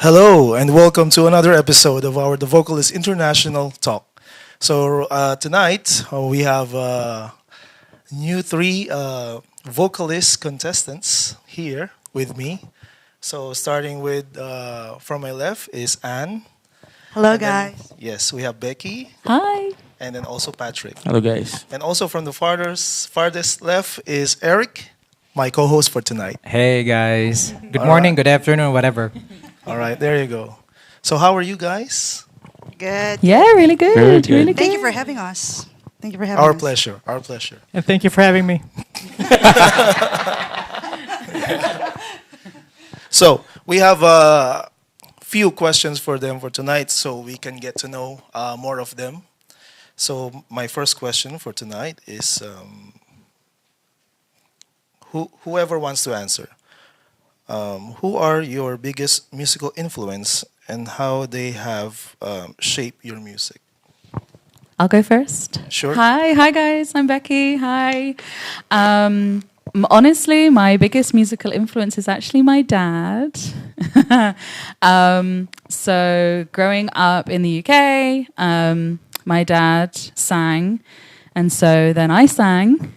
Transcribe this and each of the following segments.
Hello, and welcome to another episode of our The Vocalist International Talk. So tonight we have new three vocalist contestants here with me. So starting with from my left is Anne. Hello, And then, guys. yes, we have Becky, Hi. and then also Patrick. Hello, guys. And also from the farthest left is Eric, my co-host for tonight. Hey guys. Good All morning, right. good afternoon, whatever. All right, there you go. So how are you guys? Good. Yeah, really good. Very good. Really good. Thank you for having us. Thank you for having Our us. pleasure. Our pleasure. And thank you for having me. So we have a few questions for them for tonight, so we can get to know more of them. So my first question for tonight is, whoever wants to answer, who are your biggest musical influence and how they have shaped your music? I'll go first. Sure. Hi guys. I'm Becky. Hi. Honestly, my biggest musical influence is actually my dad. So growing up in the UK, my dad sang, and so then I sang.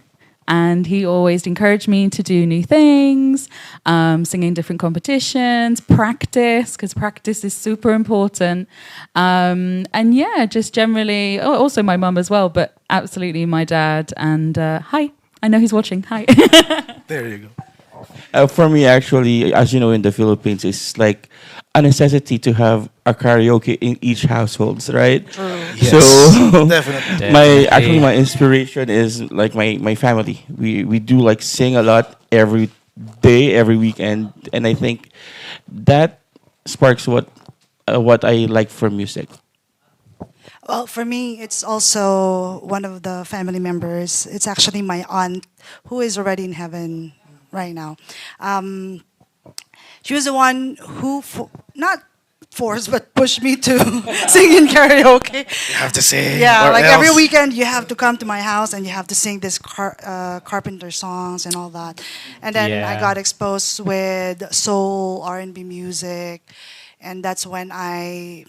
And he always encouraged me to do new things, singing different competitions, practice, because practice is super important. And yeah, just generally, also my mum as well, but absolutely my dad. And hi, I know he's watching. Hi. There you go. For me, actually, as you know, in the Philippines, it's like a necessity to have a karaoke in each household, right? Yes, So definitely. my inspiration is like my family. We do like sing a lot every day, every weekend, and I think that sparks what I like for music. Well, for me, it's also one of the family members. It's actually my aunt who is already in heaven right now. She was the one who, not forced, but pushed me to sing in karaoke. You have to sing. Yeah, or like else. every weekend you have to come to my house and you have to sing this Carpenter songs and all that. And then I Yeah. got exposed with soul, R&B music, and that's when I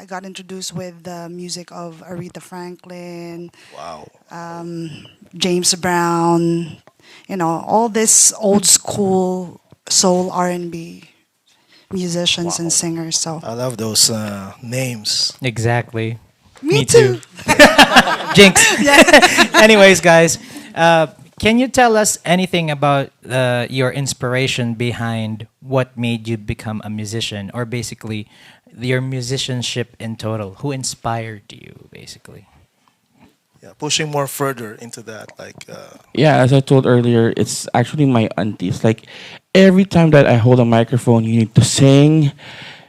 got introduced with the music of Aretha Franklin, Wow. James Brown, all this old school soul R&B musicians and singers. So I love those names. Exactly. me too. Jinx. Anyways, guys, can you tell us anything about your inspiration behind what made you become a musician, or basically your musicianship in total? Who inspired you, basically? Yeah, pushing more further into that, like Yeah, as I told earlier, it's actually my aunties. Like every time that I hold a microphone, you need to sing.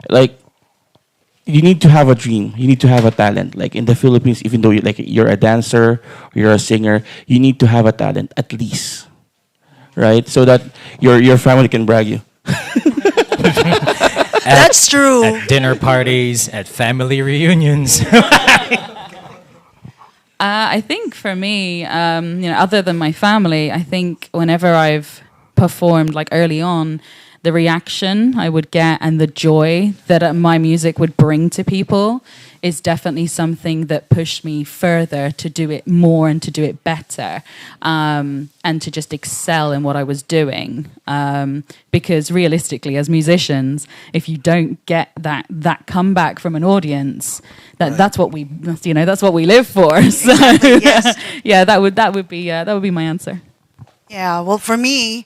Like you need to have a dream. You need to have a talent. Like in the Philippines, even though you're a dancer or you're a singer, you need to have a talent at least, right? So that your family can brag you. That's true. At dinner parties, at family reunions. I think for me, other than my family, I think whenever I've performed, like early on, the reaction I would get and the joy that my music would bring to people is definitely something that pushed me further to do it more and to do it better, and to just excel in what I was doing. Because realistically, as musicians, if you don't get that comeback from an audience, that's what we live for. So Yes. yeah, that would be my answer. Yeah, well, for me,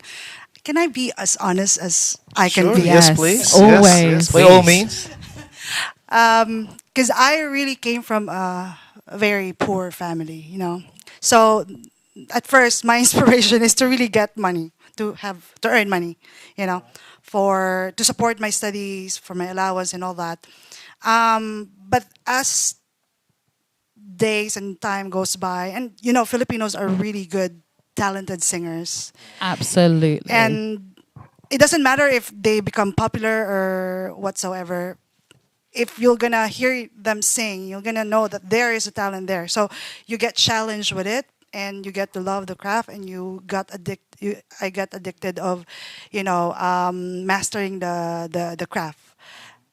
can I be as honest as I can sure, be? yes, Yes, please. always. Yes, by all Please. means. Because I really came from a very poor family. So at first, my inspiration is to really get money, to earn money, to support my studies, for my allowance and all that. But as days and time goes by, and Filipinos are really good, talented singers. Absolutely. And it doesn't matter if they become popular or whatsoever. If you're gonna hear them sing, you're gonna know that there is a talent there. So you get challenged with it, and you get to love the craft, and I got addicted of, mastering the craft.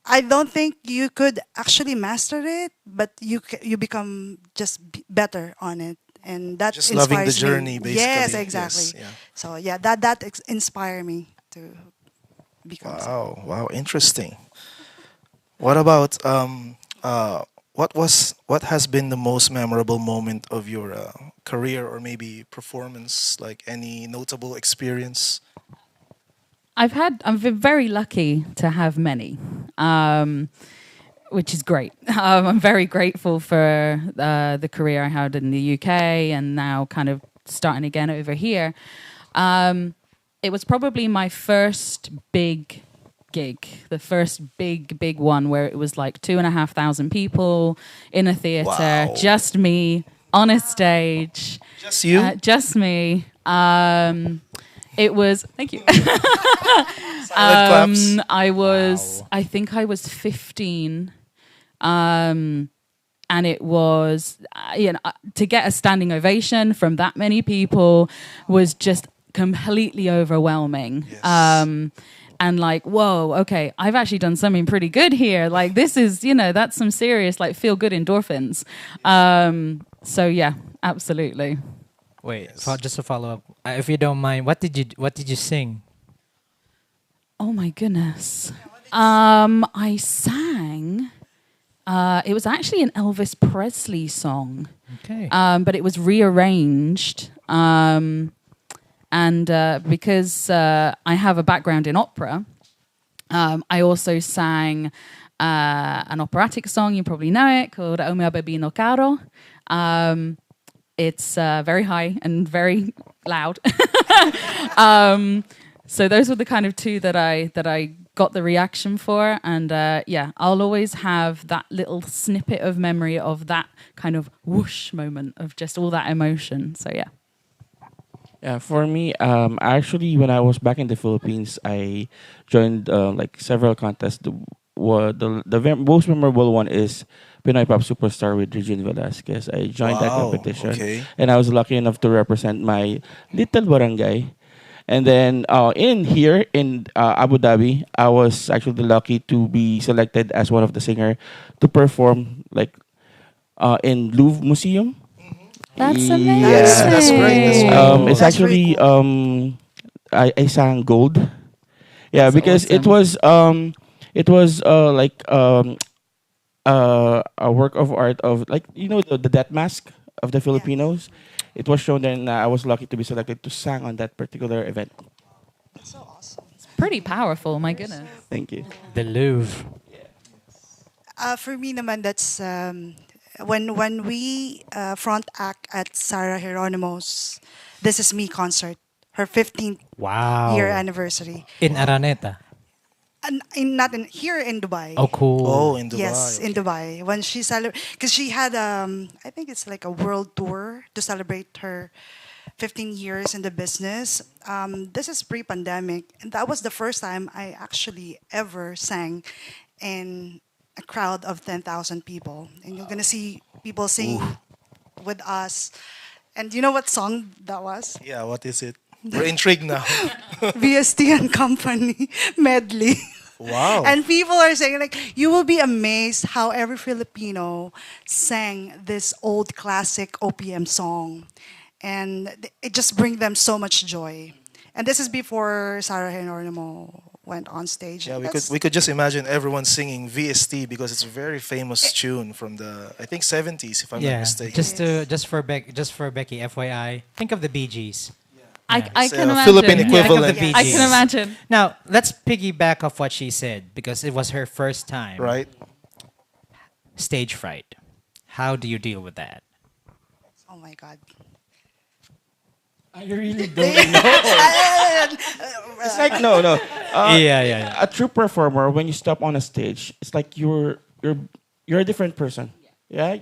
I don't think you could actually master it, but you become just better on it, and that Just inspires loving the me. journey, Yes, basically. exactly. Yes, yeah. So yeah, that inspire me to become. Wow, wow, interesting. What about what has been the most memorable moment of your career or maybe performance? Like any notable experience? I'm very lucky to have many, which is great. I'm very grateful for the career I had in the UK and now kind of starting again over here. It was probably my first big gig, the first big one where it was like 2,500 people in a theater, Wow. just me on a stage, Just you? just me. It was, thank you. Silent claps. I think I was 15. And it was, to get a standing ovation from that many people was just completely overwhelming. Yes. And like, whoa, okay, I've actually done something pretty good here. Like, this is, that's some serious, like, feel good endorphins. So yeah, absolutely. Wait, Yes. just to follow up, if you don't mind, what did you sing? Oh my goodness. I sang. It was actually an Elvis Presley song, Okay. but it was rearranged. And because I have a background in opera, I also sang an operatic song. You probably know it, called O mio bambino caro. It's very high and very loud. So those were the kind of two that I got the reaction for, and yeah, I'll always have that little snippet of memory of that kind of whoosh moment of just all that emotion. So yeah. Yeah, for me, actually, when I was back in the Philippines, I joined like several contests. The most memorable one is Pinoy Pop Superstar with Regine Velasquez. I joined that Wow, competition, okay. and I was lucky enough to represent my little barangay. And then in here in Abu Dhabi, I was actually lucky to be selected as one of the singer to perform like in Louvre Museum. That's Yeah. amazing. That's great, that's great. It's That's very actually cool. I sang gold. Yeah, That's because awesome. it was like a work of art of like the death mask of the Yeah, Filipinos. It was shown, and I was lucky to be selected to sing on that particular event. that's so awesome. Pretty powerful, my goodness. Thank you. The Louvre. For me naman, that's when we front act at Sarah Geronimo's This Is Me concert, her 15th Wow. year anniversary. In Araneta. And not in here in Dubai. Oh, cool. Oh, in Dubai. Yes, in Dubai. When she because she had I think it's like a world tour to celebrate her 15 years in the business. This is pre-pandemic, and that was the first time I actually ever sang in a crowd of 10,000 people. And you're gonna see people singing with us. And you know what song that was? Yeah, what is it? We're intrigued now. VST and Company medley. Wow. And people are saying, like, you will be amazed how every Filipino sang this old classic OPM song. And it just brings them so much joy. And this is before Sarah Geronimo went on stage. Yeah, That's- we could just imagine everyone singing VST because it's a very famous tune from the I think 70s if I'm not Yeah. mistaken. Just for Becky, FYI, think of the Bee Gees. I It's, can imagine. Philippine Yeah. equivalent. Think of the Bee I Gees. can imagine. Now, let's piggyback off what she said because it was her first time. Right? Stage fright. How do you deal with that? oh my God. I really don't know. It's like no. Yeah. A true performer, when you step on a stage, it's like you're a different person. Yeah.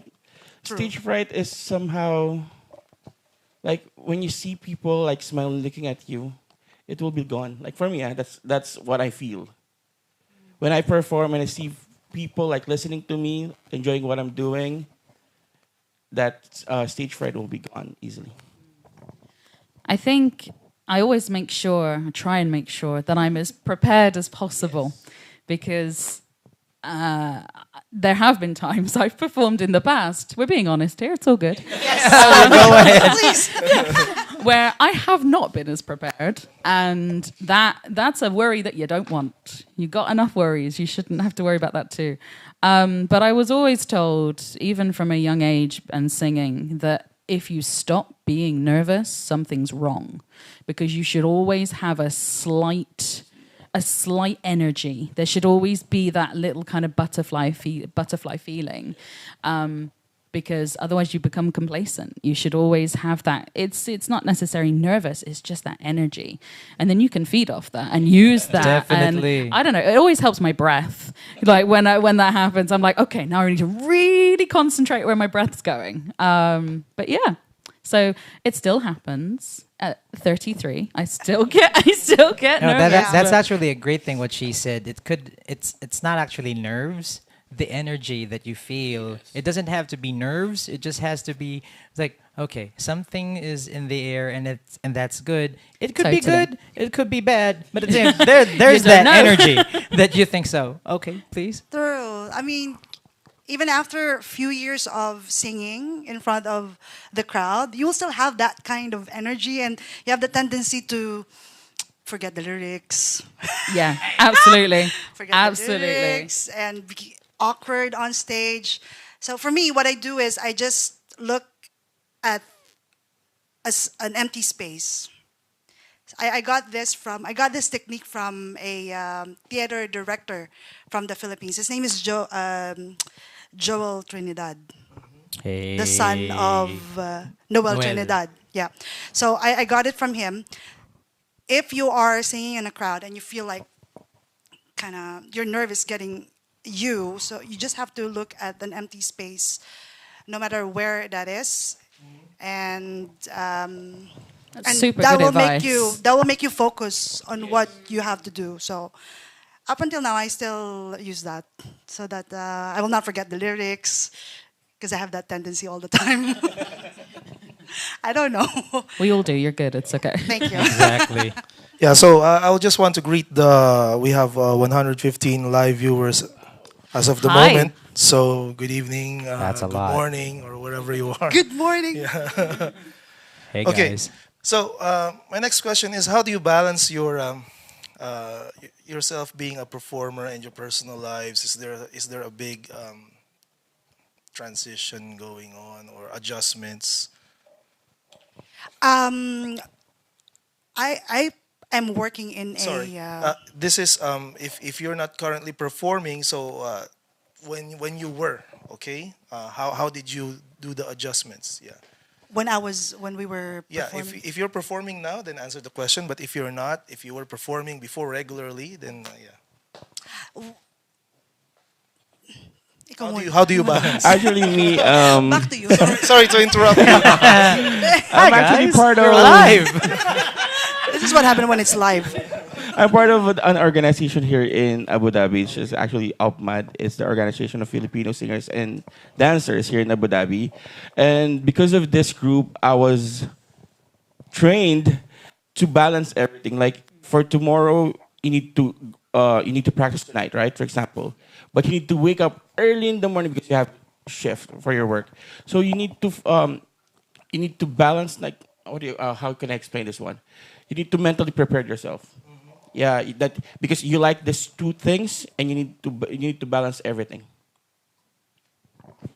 Stage fright is somehow like when you see people like smiling, looking at you, it will be gone. Like for me, that's what I feel when I perform and I see people like listening to me, enjoying what I'm doing. That stage fright will be gone easily. I think I always make sure, I try and make sure that I'm as prepared as possible because there have been times I've performed in the past. We're being honest here, it's all good. Go ahead. Please. Where I have not been as prepared, and that's a worry that you don't want. You got enough worries; you shouldn't have to worry about that too. But I was always told, even from a young age and singing, that if you stop being nervous, something's wrong, because you should always have a slight energy. There should always be that little kind of butterfly feeling. Because otherwise you become complacent. You should always have that. It's not necessarily nervous, it's just that energy. And then you can feed off that and use that. Definitely. And I don't know, it always helps my breath. Like when that happens, I'm like, okay, now I need to really concentrate where my breath's going. But yeah, so it still happens. At 33, I still get No, nervous. that's actually a great thing. What she said, it's not actually nerves. The energy that you feel, it doesn't have to be nerves. It just has to be like, okay, something is in the air, and that's good. It could be Totally. good. It could be bad. But it's there's You don't that know. energy that you think so. Okay, please. True. I mean, even after a few years of singing in front of the crowd, you will still have that kind of energy, and you have the tendency to forget the lyrics. Yeah, absolutely. Forget Absolutely. the lyrics and be awkward on stage. So for me, what I do is I just look at an empty space. I got this technique from a theater director from the Philippines. His name is Joel Trinidad, Hey. the son of Noel Noel. Trinidad. Yeah. So I got it from him. If you are singing in a crowd and you feel like kind of your nerve is getting you, so you just have to look at an empty space, no matter where that is, and That's super that good will advice. make you focus on what you have to do. So up until now, I still use that so that I will not forget the lyrics because I have that tendency all the time. I don't know. We all do. You're good. It's okay. Thank you. Exactly. Yeah, so I'll just want to greet we have 115 live viewers as of the Hi. moment. So good evening, That's a good lot. morning, or wherever you are. Good morning. Hey Okay. guys. So my next question is, how do you balance yourself being a performer and your personal lives? Is there a big transition going on or adjustments? I am working in Sorry, a. this is if you're not currently performing. So when you were how did you do the adjustments? Yeah. When we were Yeah, performing. if you're performing now, then answer the question. But if you're not, if you were performing before regularly, then yeah. Ikaw muna. How do you balance? Actually, me, Back to you. Sorry to interrupt you. I'm actually part You're of live. This is what happened when it's live. I'm part of an organization here in Abu Dhabi. Which is actually UPMAD. It's the Organization of Filipino Singers and Dancers here in Abu Dhabi. And because of this group, I was trained to balance everything. Like for tomorrow, you need to practice tonight, right? For example, but you need to wake up early in the morning because you have shift for your work. So you need to balance. Like how can I explain this one? You need to mentally prepare yourself. Yeah, that because you like these two things, and you need to balance everything.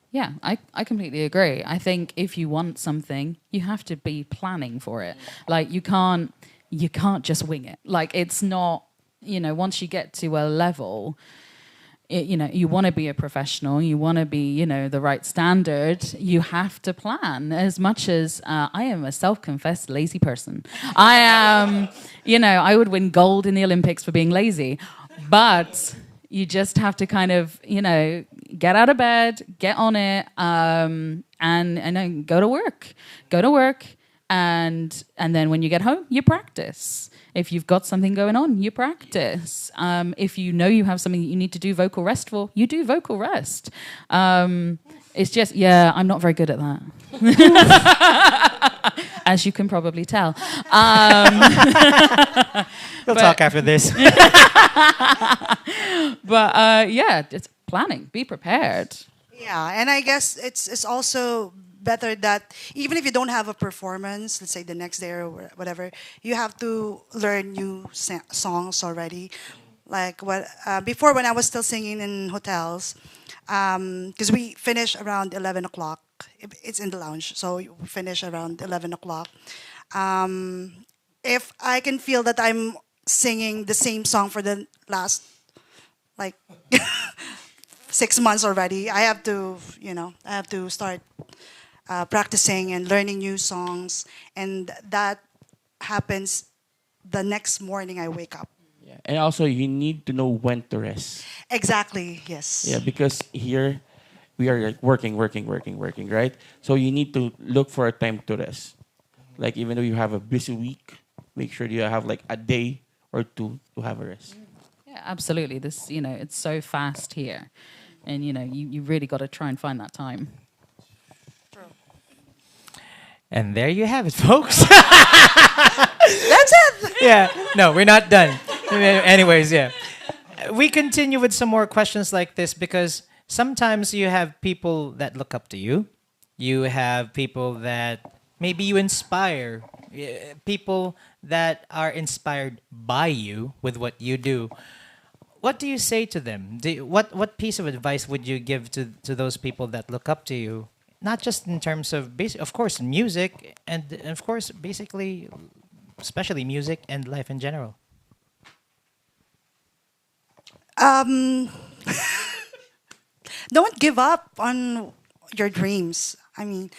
Yeah, I completely agree. I think if you want something, you have to be planning for it. Like you can't just wing it. Like it's not, once you get to a level, you want to be a professional, you want to be, the right standard, you have to plan. As much as I am a self-confessed lazy person. I am, I would win gold in the Olympics for being lazy. But you just have to kind of, get out of bed, get on it, and then go to work. Go to work, and then when you get home, you practice. If you've got something going on, you practice. If you know you have something that you need to do vocal rest for, you do vocal rest. It's just, I'm not very good at that. as you can probably tell. Um, We'll talk after this. but yeah, it's planning. Be prepared. Yeah, and I guess it's also better that even if you don't have a performance, let's say the next day or whatever, you have to learn new songs already. Like what before when I was still singing in hotels, because we finish around 11 o'clock. It's in the lounge, so we finish around 11 o'clock. If I can feel that I'm singing the same song for the last like 6 months already, I have to, I have to start practicing and learning new songs, and that happens the next morning I wake up. Yeah. And also, you need to know when to rest. Exactly. Yes. Yeah, because here we are like working, working, right? So you need to look for a time to rest. Like even though you have a busy week, make sure you have like a day or two to have a rest. Yeah, absolutely. This, it's so fast here, and you really got to try and find that time. And there you have it, folks. That's it. Yeah. No, we're not done. Anyways, yeah. We continue with some more questions like this because sometimes you have people that look up to you. You have people that maybe you inspire. People that are inspired by you with what you do. What do you say to them? What piece of advice would you give to those people that look up to you? Not just in terms of of course, music, and of course, basically, especially music and life in general. Um, don't give up on your dreams. I mean,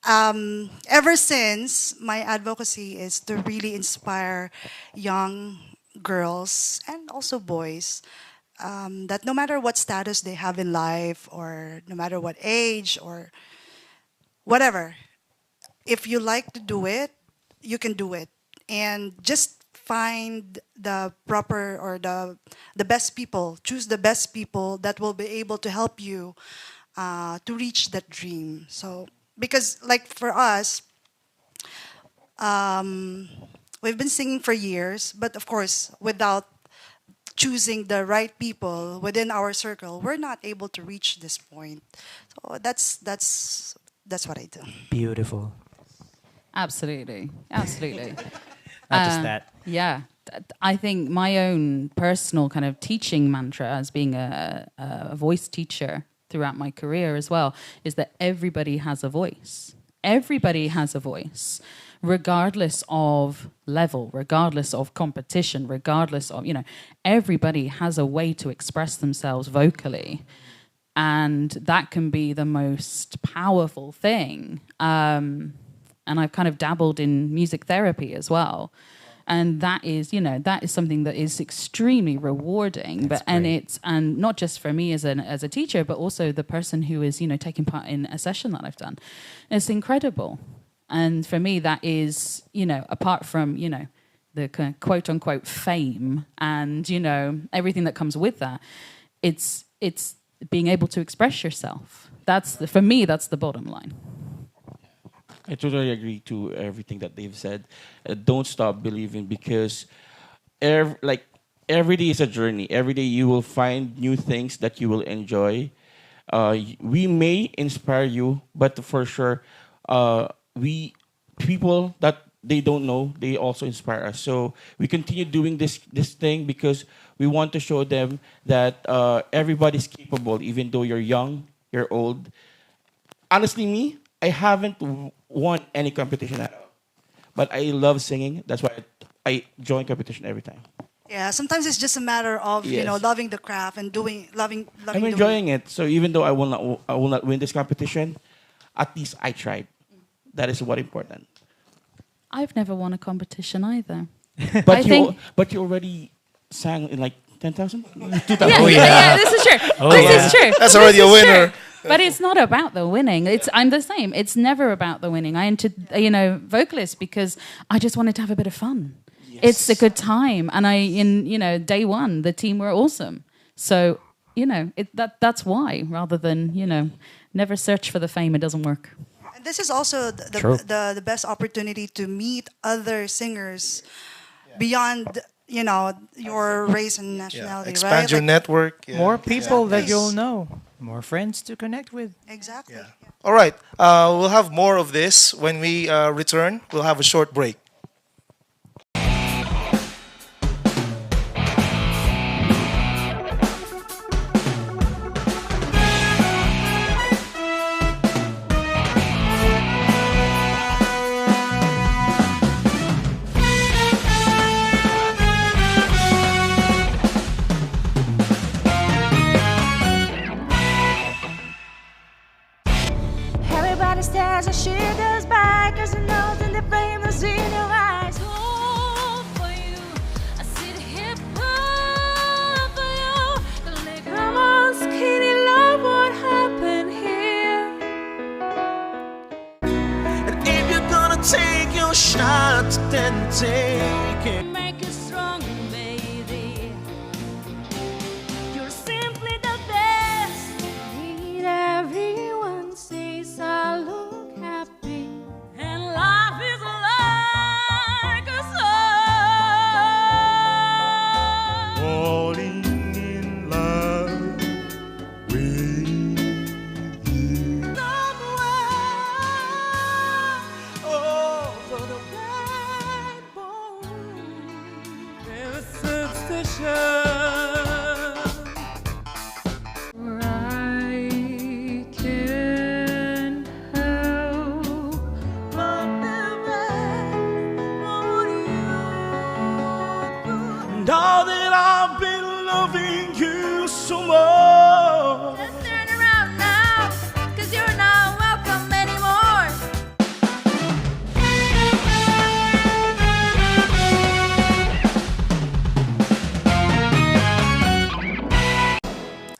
ever since my advocacy is to really inspire young girls and also boys, that no matter what status they have in life or no matter what age or whatever, if you like to do it, you can do it. And just find the proper or the best people, choose the best people that will be able to help you to reach that dream. So, because like for us, we've been singing for years, but of course, without choosing the right people within our circle, we're not able to reach this point. So that's what I do. Beautiful. Absolutely, absolutely. Not just that. Yeah, I think my own personal kind of teaching mantra as being a voice teacher throughout my career as well is that everybody has a voice. Everybody has a voice, regardless of level, regardless of competition, regardless of, everybody has a way to express themselves vocally. And that can be the most powerful thing. And I've kind of dabbled in music therapy as well. And that is something that is extremely rewarding. And not just for me as a teacher, but also the person who is, taking part in a session that I've done. It's incredible. And for me, that is, apart from, the kind of quote unquote fame and, everything that comes with that, it's being able to express yourself. For me, that's the bottom line. I totally agree to everything that they've said. Don't stop believing because every day is a journey. Every day you will find new things that you will enjoy. We may inspire you, but for sure, we people that they don't know, they also inspire us. So we continue doing this thing because we want to show them that everybody's capable, even though you're young, you're old. Honestly, me, I haven't won any competition at all. But I love singing. That's why I join competition every time. Yeah, sometimes it's just a matter of Yes. loving the craft and loving. I'm enjoying it. So even though I will not win this competition, at least I tried. That is what important. I've never won a competition either. But you already sang in like 10,000? Yeah, this is true. This is true. That's already a winner. But it's not about the winning. I'm the same. It's never about the winning. I entered, vocalist because I just wanted to have a bit of fun. Yes. It's a good time, and day one, the team were awesome. So that's why, rather than never search for the fame. It doesn't work. And this is also True. the best opportunity to meet other singers beyond your race and Yeah. nationality, Expand right? your Like, network. Yeah. More people that Exactly. you'll know, more friends to connect with. exactly. Yeah. All right. We'll have more of this when we return. We'll have a short break. Everybody stares as she goes by, cause it knows that the flame is in your eyes. Oh, for you, I sit here proud for you. Come on, skinny love, what happened here? And if you're gonna take your shot, then take it. Make it strong, baby. You're simply the best. Need everyone says I look happy, and life is like a song. Falling in love with you. Oh, for the backbone. Never substitution. I can't help but And all that I've been loving you so much. just turn around now, 'cause you're not welcome anymore.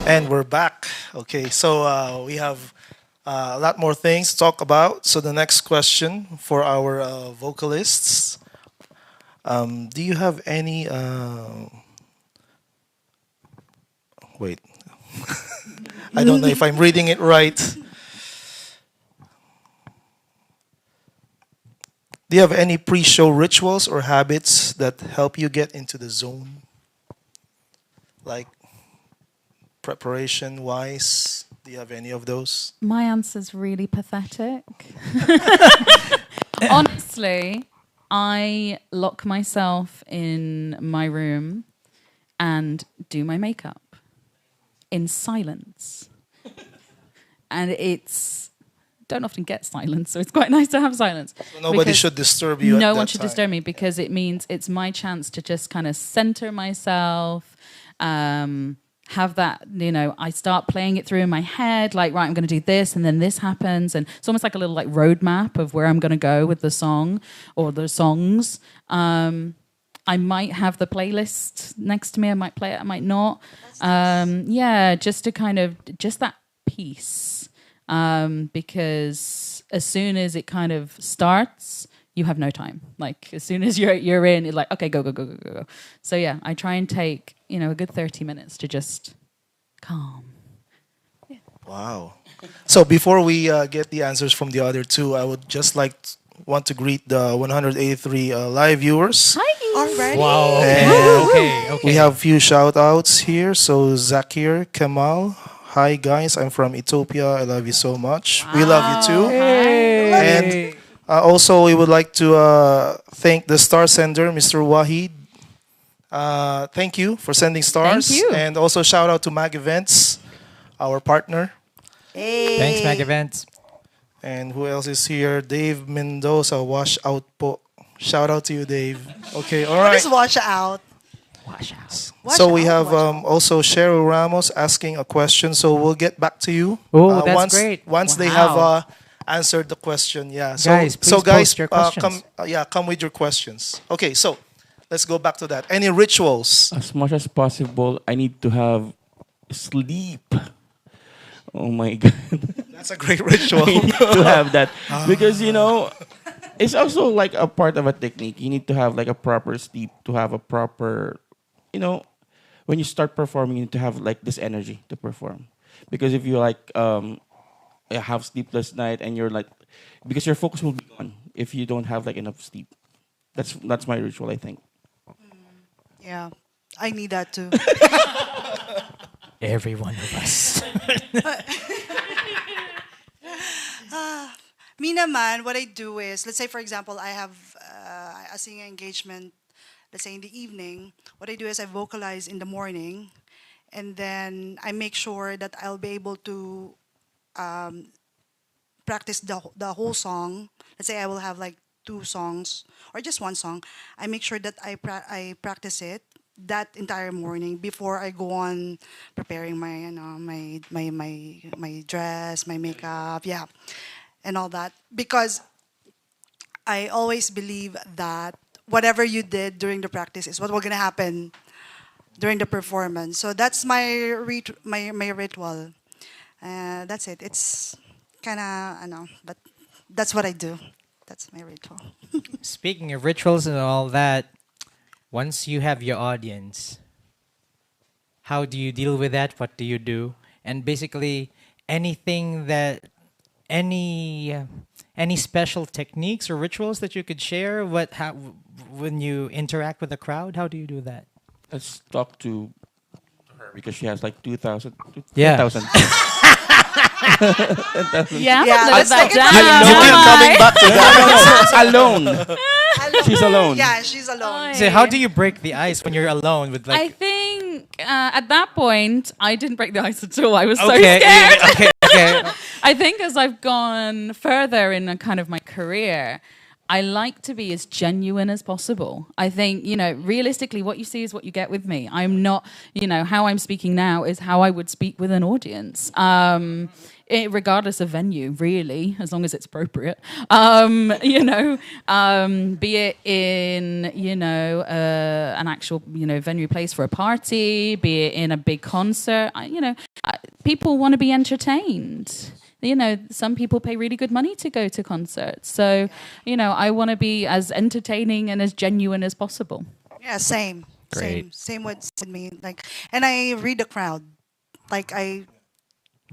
And we're back. Okay, so we have a lot more things to talk about. So the next question for our vocalists: do you have any? Wait, I don't know if I'm reading it right. Do you have any pre-show rituals or habits that help you get into the zone? Like preparation wise, do you have any of those? My answer's really pathetic. Honestly, I lock myself in my room and do my makeup in silence. And it's don't often get silence, so it's quite nice to have silence. So nobody Because should disturb you. no at one that should time. disturb me because it means it's my chance to just kind of center myself, have that, I start playing it through in my head, like, right, I'm going to do this and then this happens. And it's almost like a little like roadmap of where I'm going to go with the song or the songs. I might have the playlist next to me. I might play it, I might not. Yeah, just to kind of, just that piece. Because as soon as it kind of starts, you have no time. Like as soon as you're in, it's like, okay, go, go, go, go, go, go. So yeah, I try and take, a good 30 minutes to just calm. Wow. So before we get the answers from the other two, I would just want to greet the 183 live viewers. Hi. Already? Wow. And Okay. we have few shout outs here. So Zakir Kamal. Hi guys, I'm from Ethiopia. I love you so much. We love you too. And also, we would like to thank the star sender, Mr. Wahid. Thank you for sending stars. Thank you. And also shout out to Mag Events, our partner. Hey. Thanks, Mag Events. And who else is here? Dave Mendoza, wash out po. Shout out to you, Dave. Okay, all right. Just watch out. Wash out. Watch So we out, have watch out. also Cheryl Ramos asking a question. So we'll get back to you. Oh, that's once, great. Once they have answered the question. Yeah. So, Guys, so please guys, post your questions. come with your questions. Okay, so let's go back to that. Any rituals? As much as possible, I need to have sleep. Oh my god. That's a great ritual. I need to have that because it's also like a part of a technique. You need to have like a proper sleep to have a proper, when you start performing, you need to have like this energy to perform. Because if you have sleepless night and you're like because your focus will be gone if you don't have like enough sleep. That's my ritual, I think. Yeah, I need that too. Every one of us. Me naman, what I do is, let's say for example, I have a singing engagement, let's say in the evening. What I do is I vocalize in the morning, and then I make sure that I'll be able to practice the whole song. Let's say I will have like two songs or just one song. I make sure that I practice it that entire morning before I go on preparing my my dress, my makeup, yeah, and all that, because I always believe that whatever you did during the practice is what will gonna happen during the performance. So that's my ritual. That's it. It's kind of I know, but that's what I do. That's my ritual. Speaking of rituals and all that, once you have your audience, how do you deal with that? What do you do? And basically, anything that any special techniques or rituals that you could share? When you interact with the crowd, how do you do that? Let's talk to her because she has like 2,000, Yeah. 10,000. Yeah, Yeah, let's let's take it You keep coming back to that. Alone. She's alone. Yeah, she's alone. So how do you break the ice when you're alone with I like? think at that point I didn't break the ice at all. I was so Okay, scared. okay. I think as I've gone further in a kind of my career, I like to be as genuine as possible. I think, realistically, what you see is what you get with me. I'm not, how I'm speaking now is how I would speak with an audience. Regardless of venue, really, as long as it's appropriate. Be it in, an actual, venue place for a party, be it in a big concert. People want to be entertained. Some people pay really good money to go to concerts. So, I want to be as entertaining and as genuine as possible. Yeah, same. Great. Same with me. And I read the crowd.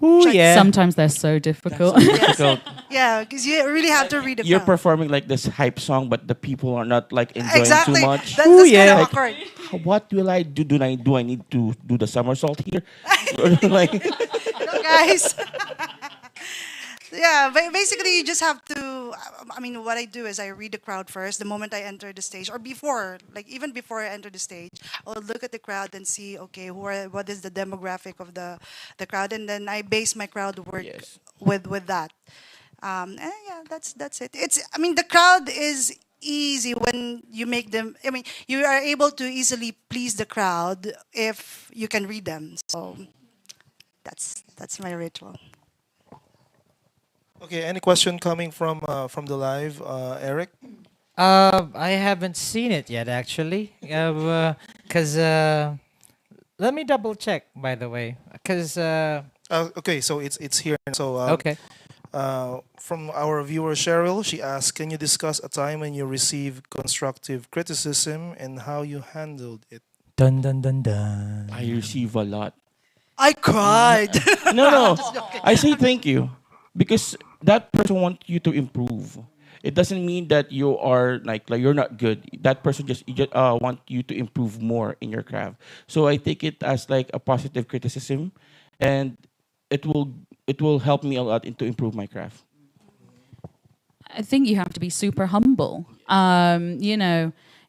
Ooh, Check. yeah. Sometimes they're so difficult. Difficult. Yeah, because you really have to read the You're crowd. performing like this hype song, but the people are not like enjoying Exactly. too much. That's Ooh, kind yeah. of awkward. What will I do? Do I need to do the somersault here? Like, No, guys. Yeah, basically you just have to. I mean, what I do is I read the crowd first. The moment I enter the stage, or before, even before I enter the stage, I'll look at the crowd and see, okay, what is the demographic of the crowd, and then I base my crowd work Yes. with that. And yeah, that's it. The crowd is easy when you make them. You are able to easily please the crowd if you can read them. So that's my ritual. Okay, any question coming from the live, Eric? I haven't seen it yet, actually. Because let me double check, by the way. Because Okay, so it's here. So okay. from our viewer Cheryl, she asked, "Can you discuss a time when you received constructive criticism and how you handled it?" Dun dun dun dun. I receive a lot. I cried. No. I say thank you because that person wants you to improve. It doesn't mean that you are like you're not good. That person just want you to improve more in your craft. So I take it as like a positive criticism, and it will help me a lot into improve my craft. I think you have to be super humble.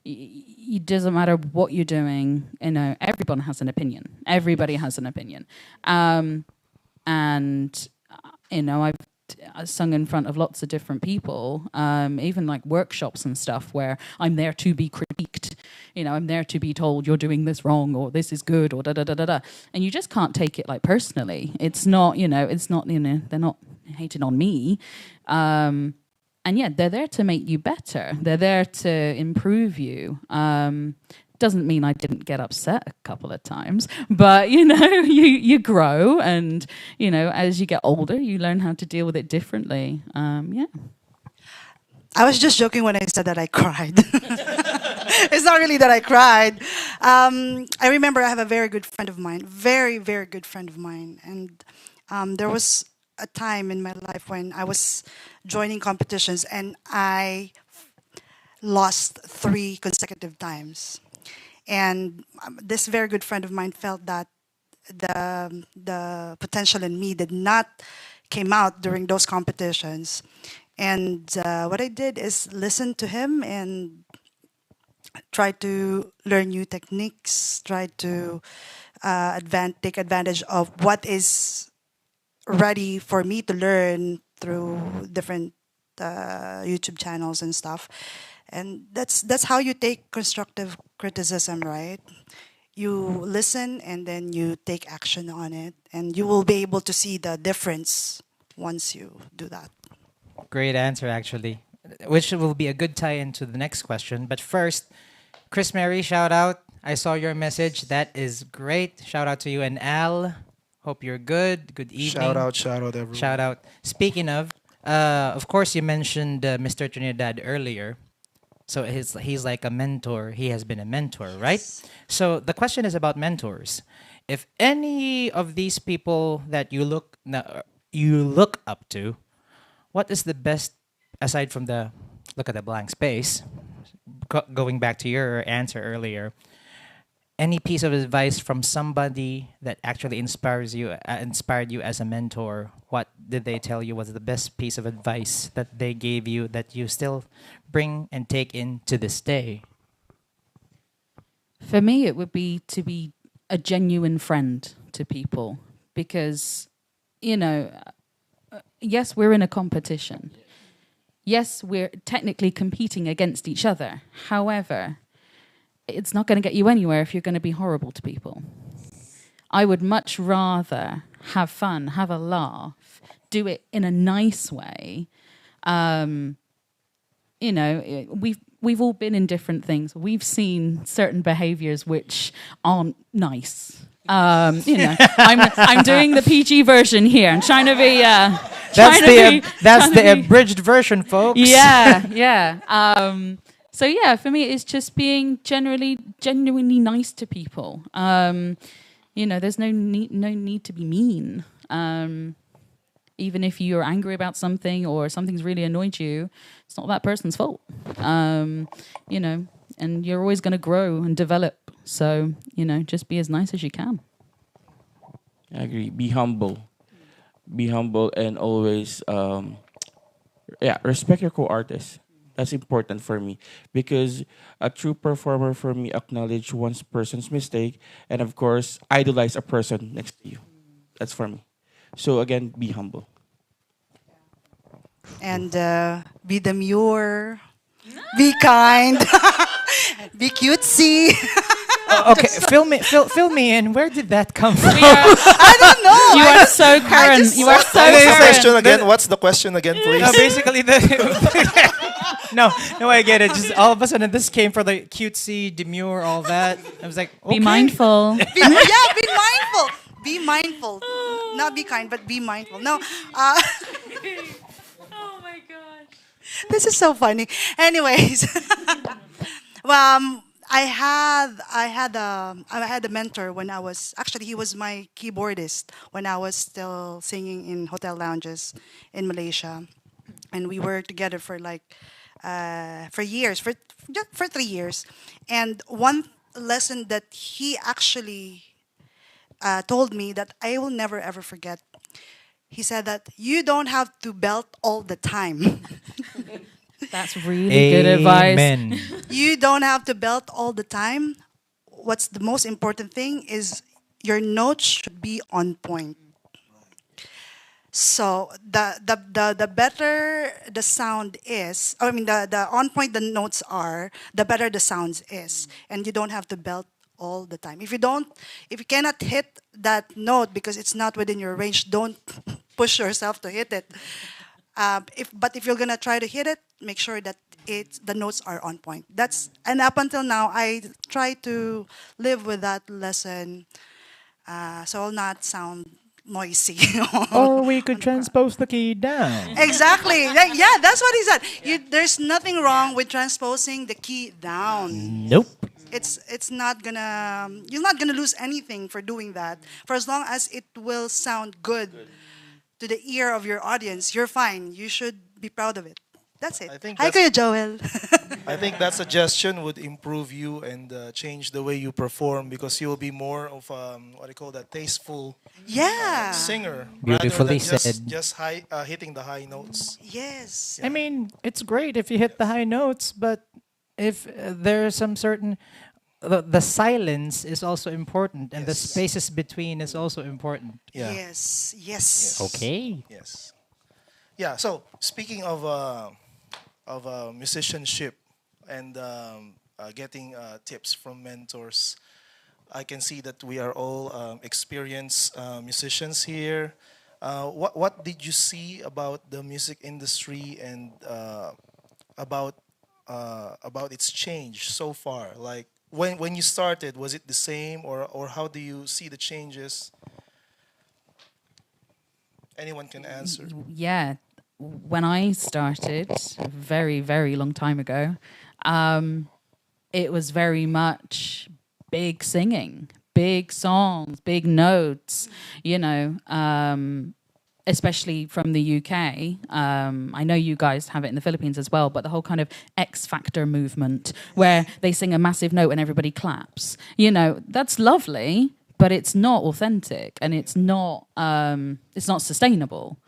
It doesn't matter what you're doing. Everyone has an opinion. Everybody has an opinion. I've sung in front of lots of different people, even like workshops and stuff where I'm there to be critiqued. I'm there to be told you're doing this wrong or this is good or da da da da da. And you just can't take it like personally. It's not, they're not hating on me. And yeah, they're there to make you better. They're there to improve you. Doesn't mean I didn't get upset a couple of times, but you grow, and as you get older, you learn how to deal with it differently. Yeah. I was just joking when I said that I cried. It's not really that I cried. I remember I have a very good friend of mine, very, very good friend of mine. And there was a time in my life when I was joining competitions and I lost 3 consecutive times. And this very good friend of mine felt that the potential in me did not came out during those competitions. And what I did is listen to him and try to learn new techniques, try to take advantage of what is ready for me to learn through different YouTube channels and stuff. And that's how you take constructive criticism, right? You listen and then you take action on it, and you will be able to see the difference once you do that. Great answer, actually, which will be a good tie into the next question. But first, Chris Mary, shout out. I saw your message. That is great. Shout out to you. And Al, hope you're good. Good evening. Shout out, everyone. Shout out. Speaking of course, you mentioned Mr. Trinidad earlier. So he's like a mentor. He has been a mentor, right? So the question is about mentors. If any of these people that you look up to, what is the best, aside from the look at the blank space, going back to your answer earlier, any piece of advice from somebody that actually inspired you as a mentor? What did they tell you was the best piece of advice that they gave you that you still bring and take in to this day? For me, it would be to be a genuine friend to people because, yes, we're in a competition. Yes, we're technically competing against each other. However, it's not going to get you anywhere if you're going to be horrible to people. I would much rather have fun, have a laugh, do it in a nice way. We've all been in different things. We've seen certain behaviors which aren't nice. I'm doing the PG version here. I'm trying to be. That's the abridged version, folks. Yeah. So yeah, for me, it's just being genuinely nice to people. There's no need to be mean. Even if you're angry about something or something's really annoyed you, it's not that person's fault. And you're always going to grow and develop. So, just be as nice as you can. I agree. Be humble. Be humble and always, respect your co-artist. That's important for me because a true performer for me acknowledge one person's mistake and of course idolize a person next to you. That's for me. So again, be humble. And be demure, be kind, be cutesy. Okay, fill me in. Where did that come from? I don't know. You are so current. You are so current. What's the question again, please? No, basically No, I get it. Just all of a sudden, this came for the cutesy, demure, all that. I was like, okay. Be mindful. Be mindful. Be mindful. Not be kind, but be mindful. No. Oh my gosh. This is so funny. Anyways, I had a mentor when I was he was my keyboardist when I was still singing in hotel lounges in Malaysia, and we worked together for years, for 3 years. And one lesson that he actually told me that I will never ever forget. He said that you don't have to belt all the time. That's really good advice. Amen. You don't have to belt all the time. What's the most important thing is your notes should be on point. So the better the sound is, the on point the notes are, the better the sounds is, and you don't have to belt all the time. If you cannot hit that note because it's not within your range, don't push yourself to hit it. If you're gonna try to hit it, make sure that the notes are on point. And up until now, I try to live with that lesson, so I'll not sound noisy. Or we could transpose the key down. Exactly. That's what he said. There's nothing wrong with transposing the key down. Nope. It's not gonna. You're not gonna lose anything for doing that, for as long as it will sound good to the ear of your audience, you're fine. You should be proud of it. That's it. I think Hi, that's- Kuya Joel. I think that suggestion would improve you and change the way you perform because you will be more of what I call that tasteful Yeah. singer Beautifully rather than just, said. just high hitting the high notes. Yes. I mean, it's great if you hit the high notes, but if there's some certain the silence is also important, and the Yes. spaces between is also important. Yeah. Yes. Yes. Okay. Yes. Yeah. So speaking of musicianship and getting tips from mentors, I can see that we are all experienced musicians here. What did you see about the music industry and about its change so far? Like when you started, was it the same or how do you see the changes? Anyone can answer. Yeah, when I started a very, very long time ago, it was very much big singing, big songs, big notes, you know, especially from the UK. I know you guys have it in the Philippines as well, but the whole kind of X Factor movement where they sing a massive note and everybody claps, you know, that's lovely, but it's not authentic and it's not sustainable.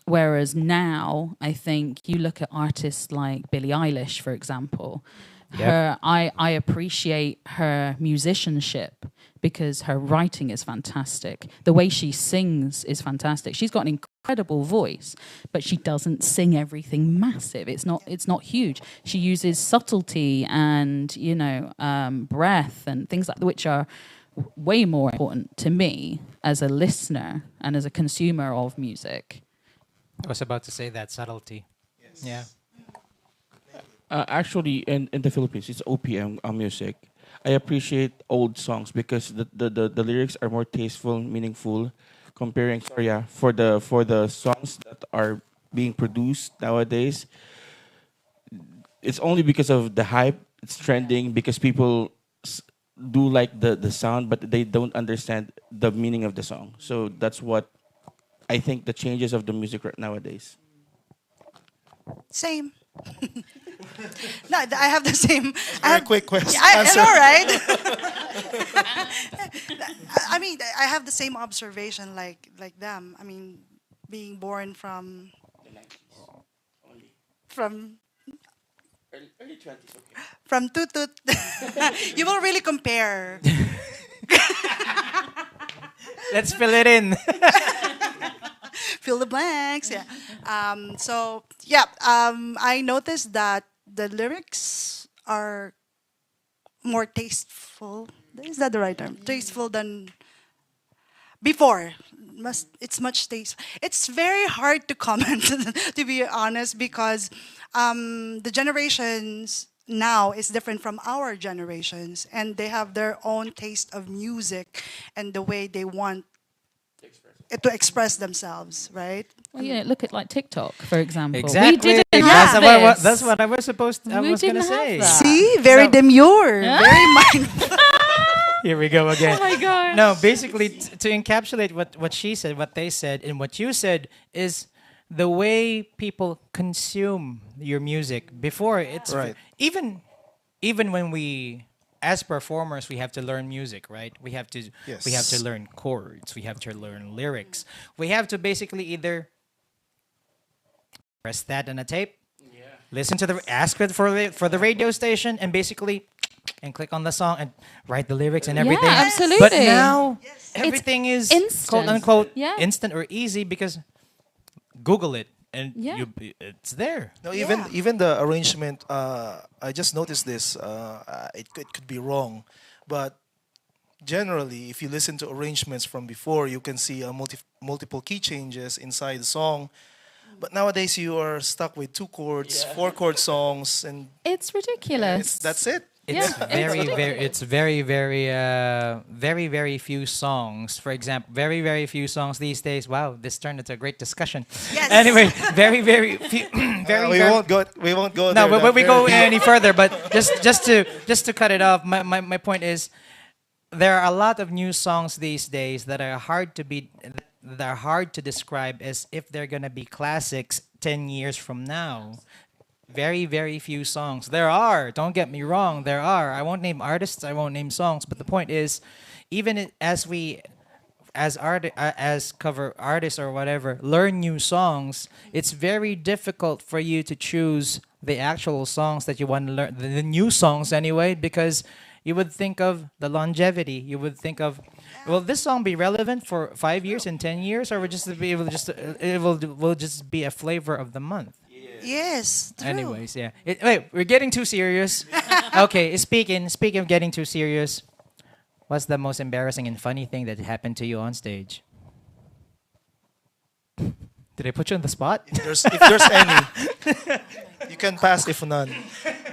Whereas now, I think you look at artists like Billie Eilish, for example. I appreciate her musicianship because her writing is fantastic. The way she sings is fantastic. She's got an incredible voice, but she doesn't sing everything massive. It's not huge. She uses subtlety and breath and things like that, which are way more important to me as a listener and as a consumer of music. I was about to say that subtlety. Yes. Yeah. Actually, in the Philippines, it's OPM music. I appreciate old songs because the lyrics are more tasteful, meaningful, comparing. Sorry, yeah, for the songs that are being produced nowadays, it's only because of the hype. It's trending because people do like the sound, but they don't understand the meaning of the song. So that's what I think the changes of the music nowadays. Same. No, I have the same. I Very have, quick question. I answer. know, right? I mean, I have the same observation like them. I mean, being born from Early 20s, okay. from Tutut, you will really compare. Let's fill it in. Fill the blanks. Yeah. I noticed that the lyrics are more tasteful. Is that the right term? Tasteful than before. It's much tasteful. It's very hard to comment, to be honest, because the generations now is different from our generations, and they have their own taste of music and the way they want it to express themselves, right? Well, look at like TikTok, for example. Exactly. We didn't That's have what, this. that's what I was I We was gonna didn't have say. that. See, very So- demure, very mindful. Here we go again. Oh my god. No, basically to encapsulate what she said, what they said, and what you said is the way people consume your music. Before it's Right. even when we as performers we have to learn music, right? We have to Yes. learn chords, we have to learn lyrics. We have to basically either press that on a tape, listen to ask it for the radio station, and basically and click on the song and write the lyrics and everything. Yeah, absolutely. But now everything is instant. quote unquote Yeah. instant or easy because Google it and Yeah. it's there. No, even the arrangement. I just noticed this. It could be wrong, but generally, if you listen to arrangements from before, you can see multiple key changes inside the song. But nowadays, you are stuck with 2 chords, 4 chord songs, and It's ridiculous. that's it. It's Yeah, very very few songs. For example, very few songs these days. Wow, this turned into a great discussion. Yes. Anyway, very few, very we very. won't go. We won't go. No, there. but we go Very- any further. But just to cut it off, my point is, there are a lot of new songs these days that are hard to be that are hard to describe as if they're gonna be classics 10 years from now. Very, very few songs. There are, don't get me wrong, there are. I won't name artists, I won't name songs, but the point is, even as we, as cover artists or whatever, learn new songs, it's very difficult for you to choose the actual songs that you want to learn, the new songs anyway, because you would think of the longevity. You would think of, will this song be relevant for 5 years and 10 years, or will just be able just will just be a flavor of the month? Yes, true. Anyways, yeah. Wait, we're getting too serious. Okay, speaking of getting too serious, what's the most embarrassing and funny thing that happened to you on stage? Did I put you on the spot? If there's any, you can pass if none.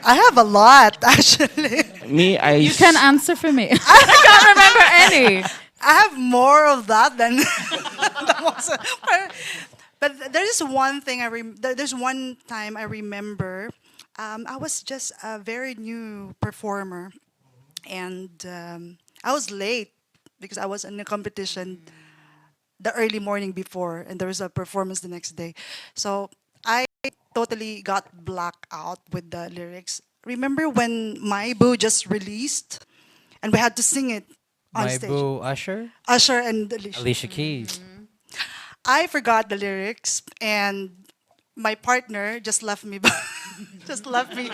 I have a lot, actually. Me, You can answer for me. I can't remember any. I have more of that than the most. But there's one thing there's one time I remember. I was just a very new performer, and I was late because I was in a competition the early morning before, and there was a performance the next day. So I totally got blacked out with the lyrics. Remember when My Boo just released, and we had to sing it on My stage. Boo Usher? Usher and Alicia. Alicia Keys. I forgot the lyrics, and my partner just left me. Just left me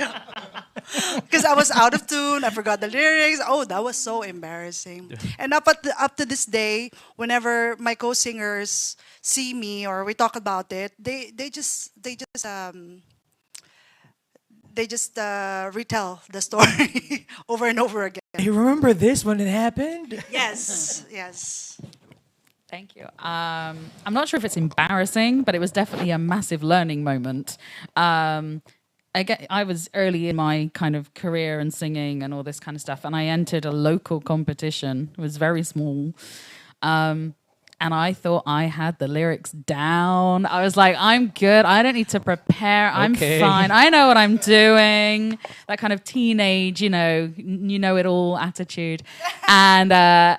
because I was out of tune. I forgot the lyrics. Oh, that was so embarrassing. And up to this day, whenever my co-singers see me or we talk about it, they just retell the story over and over again. You remember this when it happened? Yes, yes. Thank you. I'm not sure if it's embarrassing, but it was definitely a massive learning moment. I was early in my kind of career and singing and all this kind of stuff, and I entered a local competition. It was very small. And I thought I had the lyrics down. I was like, I'm good. I don't need to prepare. I'm Okay. fine. I know what I'm doing. That kind of teenage, you know it all attitude. And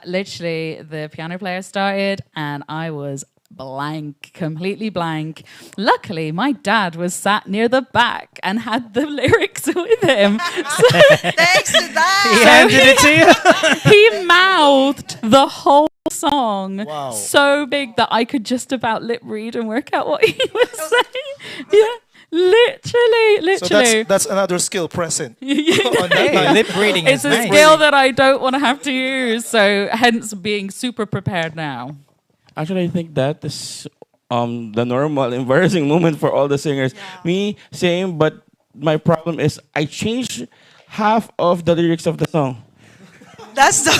literally the piano player started and I was blank, completely blank. Luckily, my dad was sat near the back and had the lyrics with him. So Thanks to that. He handed it to you? he mouthed the whole song Wow. so big that I could just about lip read and work out what he was saying. Yeah, literally. So that's another skill present. on that Hey, night. lip reading It's is a nice. skill that I don't want to have to use, so hence being super prepared now. Actually, I think that is the normal embarrassing moment for all the singers. Me, same, but my problem is I changed half of the lyrics of the song. That's the.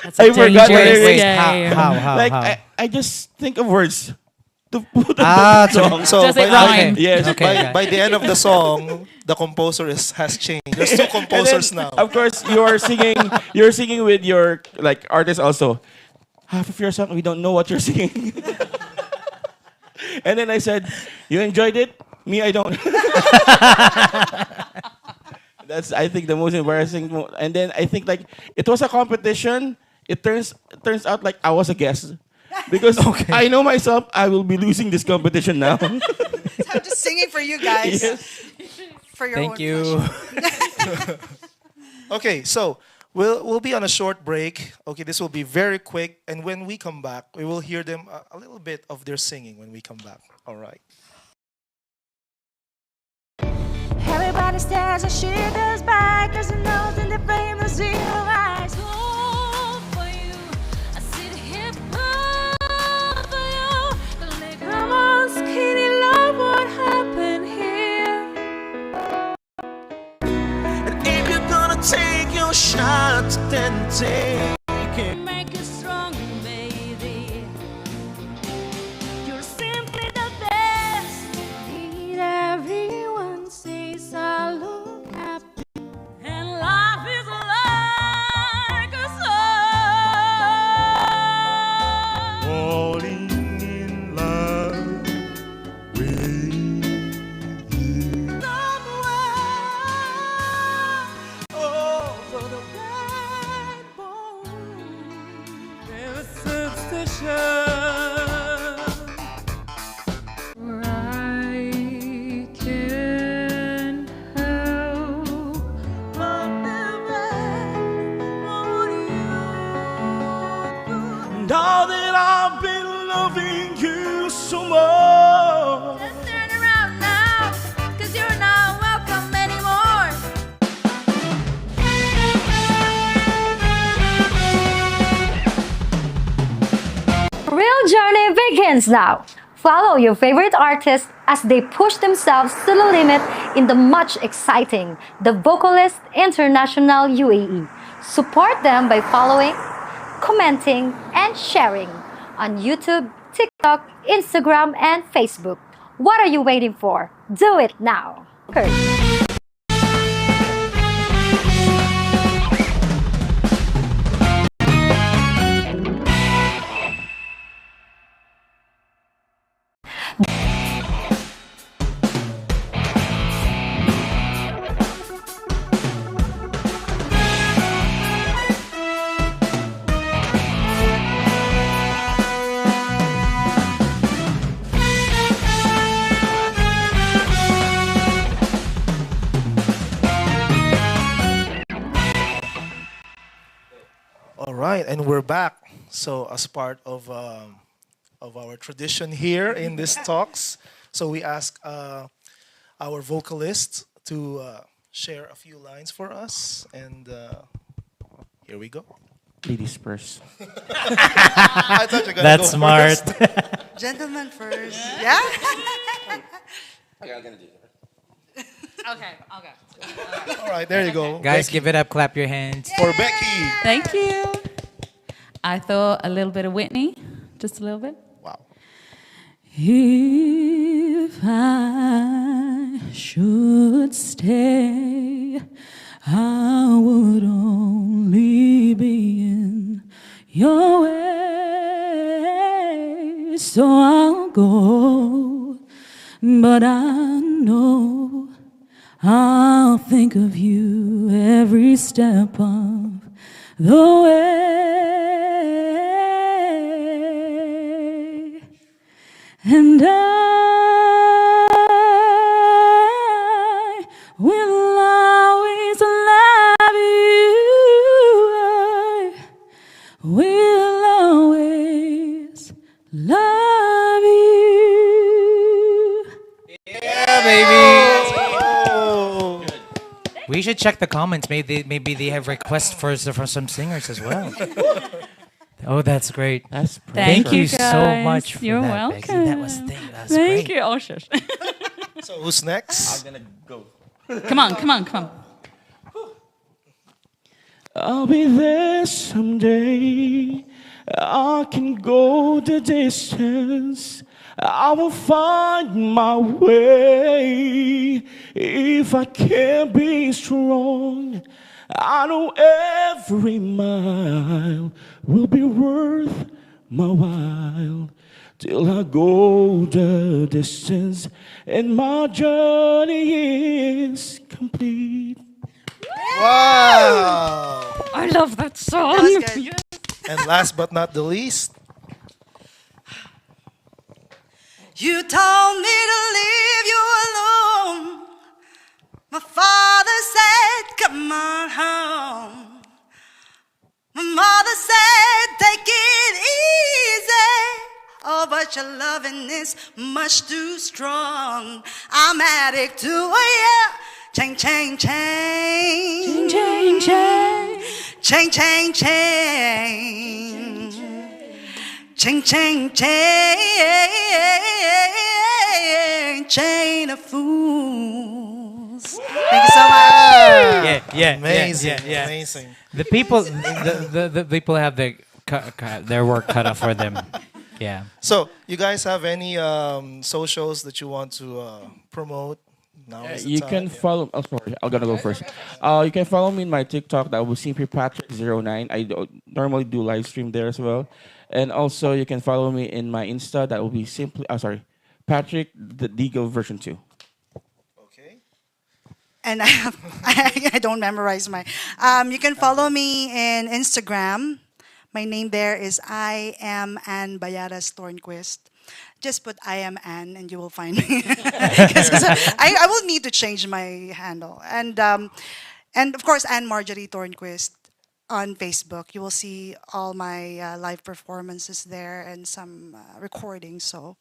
That's a I forgot the dangerous lyrics. game. How? Like I just think of words to put Ah, on the song. So Does it by, rhyme? Yes. Okay. by the end of the song, the composer has changed. There's two And then, composers now. of course, you're singing with your like artist also. Half of your song, we don't know what you're singing. And then I said, "You enjoyed it? Me, I don't." That's I think the most embarrassing. And then I think like it was a competition. It turns out like I was a guest because I know myself. I will be losing this competition now. I'm just singing for you guys. Yes. For your Thank own you. pleasure. Okay, so we'll be on a short break. Okay, this will be very quick, and when we come back, we will hear them a little bit of their singing when we come back. All right. Everybody stares and she does back, cause it knows in the frame the see her eyes. Oh, for you, I see the hip hop for you. Come on, skinny love, what happened here? And if you're gonna take your shots, then take it. Make it strong, baby. You're simply the best. Need everyone says I look happy, and life is like a song. Falling in love with you. Somewhere over the backbone, there's a superstition. journey begins now. Follow your favorite artists as they push themselves to the limit in the much exciting The Vocalist International UAE. Support them by following, commenting, and sharing on YouTube, TikTok, Instagram, and Facebook. What are you waiting for? Do it now. All right, and we're back. So, as part of our tradition here in this talks, so we ask our vocalist to share a few lines for us, and here we go. Ladies first. I thought you're gonna That's go smart. first. Gentlemen first. Yeah? Okay, I'll go. All right, there you go. Guys, Becky. give it up. Clap your hands. For Becky. Thank you. I thought a little bit of Whitney, just a little bit. Wow. If I should stay, I would only be in your way. So I'll go, but I know I'll think of you every step of the way. And I will always love you. I will always love you. Yeah, baby. We should check the comments. Maybe they have requests for some singers as well. Oh, that's great. That's Thank Thank you you so guys. much for You're that, Becky. That was welcome. that was Thank great. you. Oh, shush. So, who's next? gonna go. Come on, come on, come on. I'll be there someday. I can go the distance. I will find my way. If I can't be strong, I know every mile will be worth my while. Till I go the distance and my journey is complete. Wow. I love that song. That was good. And last but not the least, You told me to leave you alone. My father said, come on home. My mother said, take it easy. Oh, but your loving is much too strong. I'm addict to you. Chang, chang, chang. Chang, chang. Chang, chang, chang. Chang, chang, chang. Chain of fools. Thank you so much. Yeah, amazing, yeah. amazing. The people, the people have their work cut off for them. Yeah. So, you guys have any socials that you want to promote? Now is the You time. can follow. Oh, sorry, I'm gonna go first. You can follow me in my TikTok. That will simply Patrick09. Normally do live stream there as well, and also you can follow me in my Insta. That will be simply. Patrick the Deagle version 2. Okay. And I don't memorize my. You can follow me in Instagram. My name there is I am Ann Bayaras Tornquist. Just put I am Ann and you will find me. 'Cause I will need to change my handle. And of course Ann Marjorie Tornquist on Facebook. You will see all my live performances there and some recordings. So,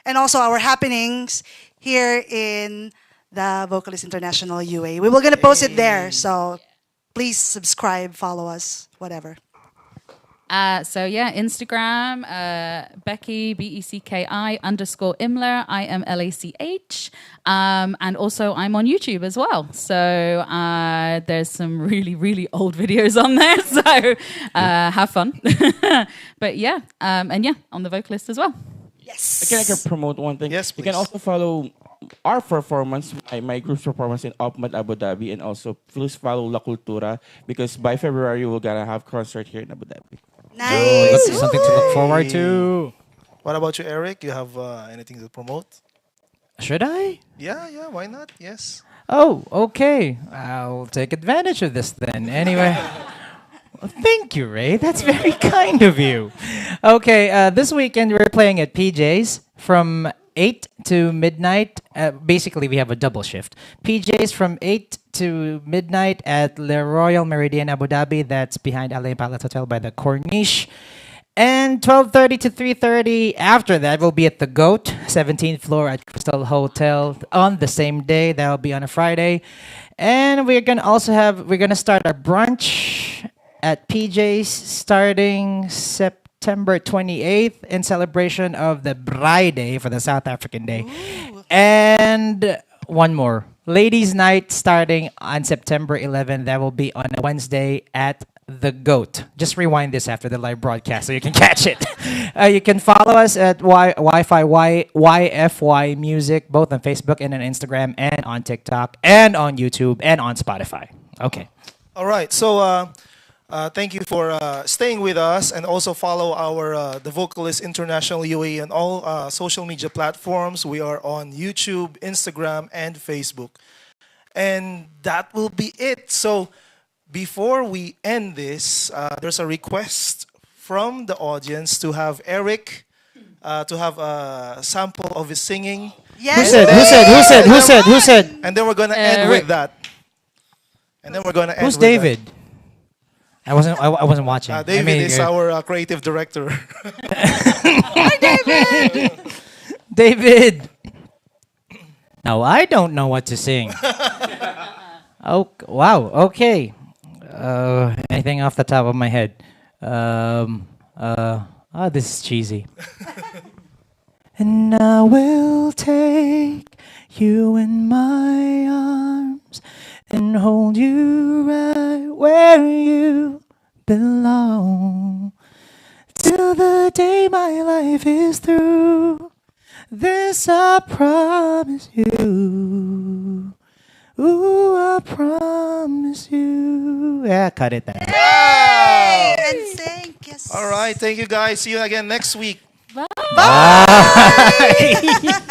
and also our happenings here in the Vocalist International UAE. We were gonna post it there. So please subscribe, follow us, whatever. So yeah, Instagram, Becky, BECKI _ Imler, and also I'm on YouTube as well. So there's some really, really old videos on there. So have fun. But yeah, and yeah, on the Vocalist as well. I can promote one thing. Yes, You can please. also follow our performance, my group's performance in Opmat Abu Dhabi, and also please follow La Cultura because by February we're gonna have concert here in Abu Dhabi. Nice. That's something to look forward to. What about you, Eric? You have anything to promote? Should I? Yeah, why not? Yes. Oh, okay. I'll take advantage of this then. Anyway. Well, thank you, Ray. That's very kind of you. Okay, this weekend we're playing at PJ's from 8 to midnight. Basically, we have a double shift. PJ's from 8 to midnight at Le Royal Meridian Abu Dhabi. That's behind Alain Palace Hotel by the Corniche. And 12:30 to 3:30 after that, we'll be at the GOAT, 17th floor at Crystal Hotel on the same day. That'll be on a Friday. And we're gonna start our brunch at PJ's starting September 28th in celebration of the Braai Day for the South African Day. And one more. Ladies' Night starting on September 11th. That will be on a Wednesday at the GOAT. Just rewind this after the live broadcast so you can catch it. You can follow us at YFY Music, both on Facebook and on Instagram and on TikTok and on YouTube and on Spotify. Okay. All right. So thank you for staying with us, and also follow our the Vocalist International UAE on all social media platforms. We are on YouTube, Instagram, and Facebook. And that will be it. So before we end this, there's a request from the audience to have Eric to have a sample of his singing. Yes. Who said? And then we're going to end with that. And then we're going to end Who's with that. David? I wasn't watching. David is our creative director. David. Now I don't know what to sing. Oh wow. Okay. Anything off the top of my head? This is cheesy. And I will take you in my arms and hold you right where you belong till the day my life is through. This I promise you. Ooh, I promise you. Yeah, cut it there. And sing. Yes. All right. Thank you, guys. See you again next week. Bye. Bye.